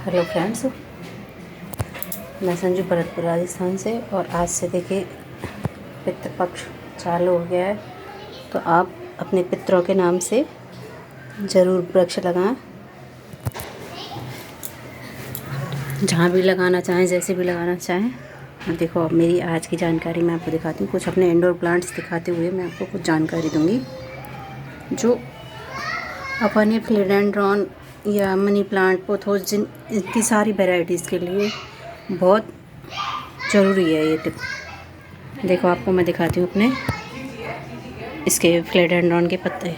Hello friends, मैं संजू भरतपुर राजस्थान से। और आज से देखिए पितृपक्ष चालू हो गया है, तो आप अपने पितरों के नाम से ज़रूर वृक्ष लगाएं। जहाँ भी लगाना चाहें, जैसे भी लगाना चाहें। देखो, अब मेरी आज की जानकारी मैं आपको दिखाती हूँ। कुछ अपने इंडोर प्लांट्स दिखाते हुए मैं आपको कुछ जानकारी दूँगी जो अपन ये फिलिडेंड्रॉन या मनी प्लांट, पोथोस, जिन इनकी सारी वैरायटीज़ के लिए बहुत ज़रूरी है ये टिप। देखो, आपको मैं दिखाती हूँ अपने इसके फिलिडेंड्रॉन के पत्ते।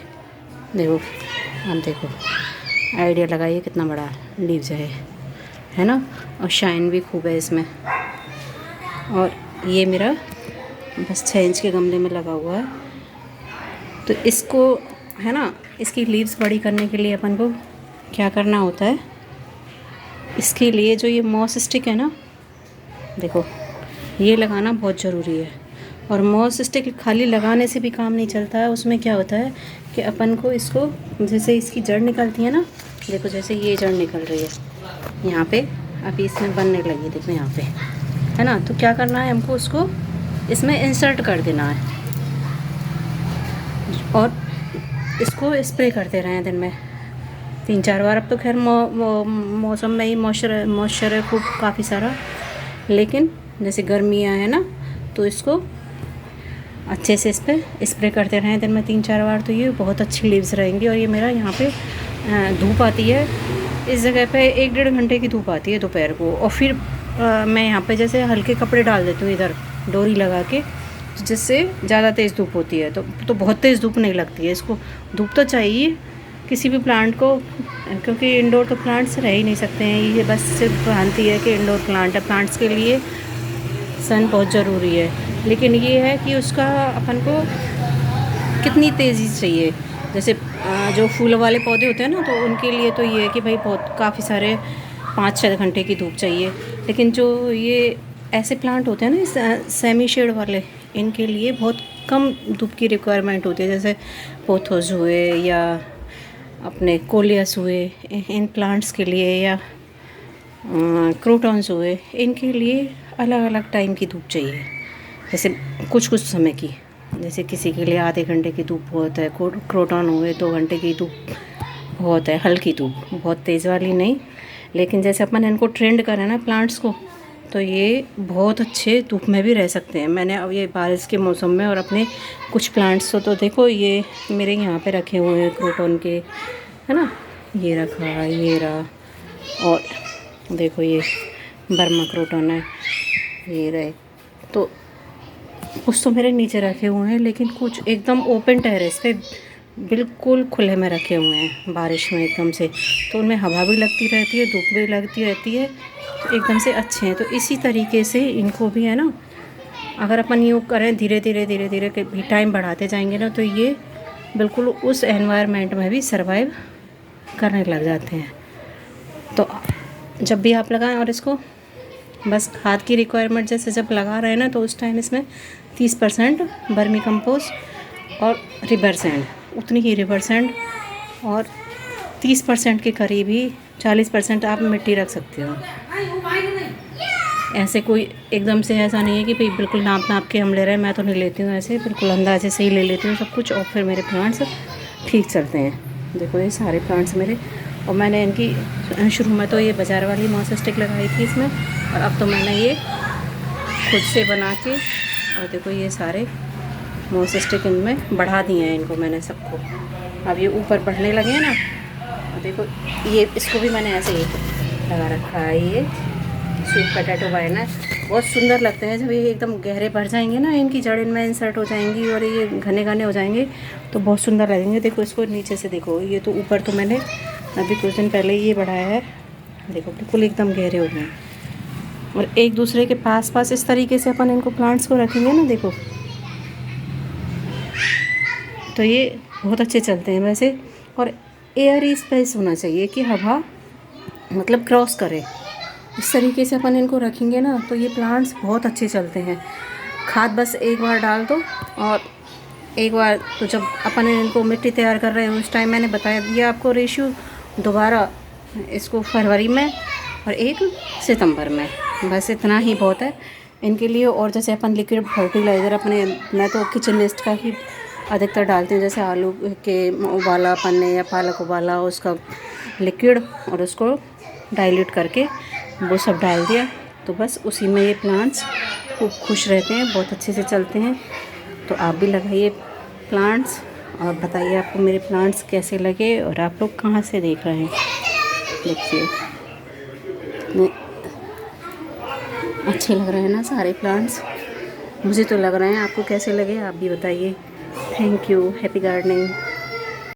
देखो, आप देखो, आइडिया लगाइए कितना बड़ा लीव्स है ना। और शाइन भी खूब है इसमें। और ये मेरा बस 6 इंच के गमले में लगा हुआ है। तो इसको है ना, इसकी लीव्स बड़ी करने के लिए अपन को क्या करना होता है। इसके लिए जो ये मॉस स्टिक है ना, देखो, ये लगाना बहुत ज़रूरी है। और मॉस स्टिक खाली लगाने से भी काम नहीं चलता है। उसमें क्या होता है कि अपन को इसको, जैसे इसकी जड़ निकलती है ना, देखो जैसे ये जड़ निकल रही है यहाँ पे, अभी इसमें बनने लगी, देखो यहाँ पे, है ना। तो क्या करना है हमको, उसको इसमें इंसर्ट कर देना है और इसको स्प्रे करते रहें दिन में 3-4 बार। अब तो खैर मौसम में ही मॉइस्चर है खूब, काफ़ी सारा। लेकिन जैसे गर्मियाँ हैं ना, तो इसको अच्छे से इस पर स्प्रे करते रहें दिन में 3-4 बार। तो ये बहुत अच्छी लीव्स रहेंगी। और ये मेरा यहाँ पे धूप आती है, इस जगह पे 1-1.5 घंटे की धूप आती है दोपहर को। और फिर मैं यहाँ पे जैसे हल्के कपड़े डाल देती हूँ इधर डोरी लगा के, जिससे ज़्यादा तेज़ धूप होती है। तो बहुत तेज़ धूप नहीं लगती है। इसको धूप तो चाहिए किसी भी प्लांट को, क्योंकि इंडोर तो प्लांट्स रह ही नहीं सकते हैं। ये बस सिर्फ भ्रांति है कि इंडोर प्लांट है। प्लांट्स के लिए सन बहुत ज़रूरी है, लेकिन ये है कि उसका अपन को कितनी तेज़ी चाहिए। जैसे जो फूल वाले पौधे होते हैं ना, तो उनके लिए तो ये है कि भाई बहुत काफ़ी सारे 5-6 घंटे की धूप चाहिए। लेकिन जो ये ऐसे प्लांट होते हैं ना सेमी शेड वाले, इनके लिए बहुत कम धूप की रिक्वायरमेंट होती है। जैसे पोथोस हुए या अपने कोलियस हुए, इन प्लांट्स के लिए, या क्रोटॉन्स हुए, इनके लिए अलग अलग टाइम की धूप चाहिए। जैसे कुछ कुछ समय की, जैसे किसी के लिए आधे घंटे की धूप बहुत है, क्रोटॉन हुए 2 घंटे की धूप बहुत है, हल्की धूप, बहुत तेज़ वाली नहीं। लेकिन जैसे अपन इनको ट्रेंड करें ना प्लांट्स को, तो ये बहुत अच्छे धूप में भी रह सकते हैं। मैंने अब ये बारिश के मौसम में और अपने कुछ प्लांट्स तो देखो, ये मेरे यहाँ पे रखे हुए हैं क्रोटॉन के, है ना। ये रखा, ये रहा, और देखो ये बर्मा क्रोटॉन है, ये रहे। तो कुछ तो मेरे नीचे रखे हुए हैं, लेकिन कुछ एकदम ओपन टेरेस पे बिल्कुल खुले में रखे हुए हैं बारिश में एकदम से। तो उनमें हवा भी लगती रहती है, धूप भी लगती रहती है, तो एकदम से अच्छे हैं। तो इसी तरीके से इनको भी, है ना, अगर अपन यूँ करें धीरे धीरे धीरे धीरे के भी टाइम बढ़ाते जाएंगे ना, तो ये बिल्कुल उस एनवायरनमेंट में भी सर्वाइव करने लग जाते हैं। तो जब भी आप लगाएं, और इसको बस खाद की रिक्वायरमेंट जैसे जब लगा रहे हैं ना, तो उस टाइम इसमें 30% वर्मी कंपोस्ट और रिवर सैंड, उतनी ही रिवर सैंड, और 30% के करीब ही 40% आप मिट्टी रख सकते हो। ऐसे कोई एकदम से ऐसा नहीं है कि भाई बिल्कुल नाप के हम ले रहे हैं। मैं तो नहीं लेती हूँ ऐसे, बिल्कुल अंदाजे से ही ले लेती हूँ सब कुछ, और फिर मेरे प्लांट्स ठीक चलते हैं। देखो ये सारे प्लांट्स मेरे, और मैंने इनकी शुरू में तो ये बाज़ार वाली मॉस स्टिक लगाई थी इसमें, और अब तो मैंने ये खुद से बना के, और देखो ये सारे मॉस स्टिक इनमें बढ़ा दिए हैं इनको मैंने सबको। अब ये ऊपर बढ़ने लगे हैं ना, और देखो ये इसको भी मैंने ऐसे ही लगा रखा है। ये स्वीट पोटैटो वाइन है, बहुत सुंदर लगते हैं जब ये एकदम गहरे भर जाएंगे ना, इनकी जड़ इनमें इंसर्ट हो जाएंगी और ये घने घने हो जाएंगे, तो बहुत सुंदर लगेंगे। देखो इसको नीचे से देखो, ये तो ऊपर तो मैंने अभी कुछ दिन पहले ये बढ़ाया है, देखो बिल्कुल एकदम गहरे हो गए। और एक दूसरे के पास पास इस तरीके से अपन इनको प्लांट्स को रखेंगे ना, देखो, तो ये बहुत अच्छे चलते हैं वैसे। और एयर स्पेस होना चाहिए कि हवा मतलब क्रॉस करे, इस तरीके से अपन इनको रखेंगे ना, तो ये प्लांट्स बहुत अच्छे चलते हैं। खाद बस एक बार डाल दो, और एक बार तो जब अपन इनको मिट्टी तैयार कर रहे हैं उस टाइम मैंने बताया दिया आपको रेशियो। दोबारा इसको फरवरी में और एक सितंबर में। बस इतना ही बहुत है इनके लिए। और जैसे अपन लिक्विड फर्टिलाइज़र अपने, मैं तो किचन वेस्ट का ही अधिकतर डालती हूँ, जैसे आलू के उबाला अपन ने या पालक उबाला उसका लिक्विड और उसको डाइल्यूट करके वो सब डाल दिया, तो बस उसी में ये प्लांट्स खूब खुश रहते हैं, बहुत अच्छे से चलते हैं। तो आप भी लगाइए प्लांट्स और बताइए आपको मेरे प्लांट्स कैसे लगे और आप लोग कहाँ से देख रहे हैं। देखिए अच्छे लग रहे हैं ना सारे प्लांट्स, मुझे तो लग रहे हैं। आपको कैसे लगे आप भी बताइए। Thank you, happy gardening.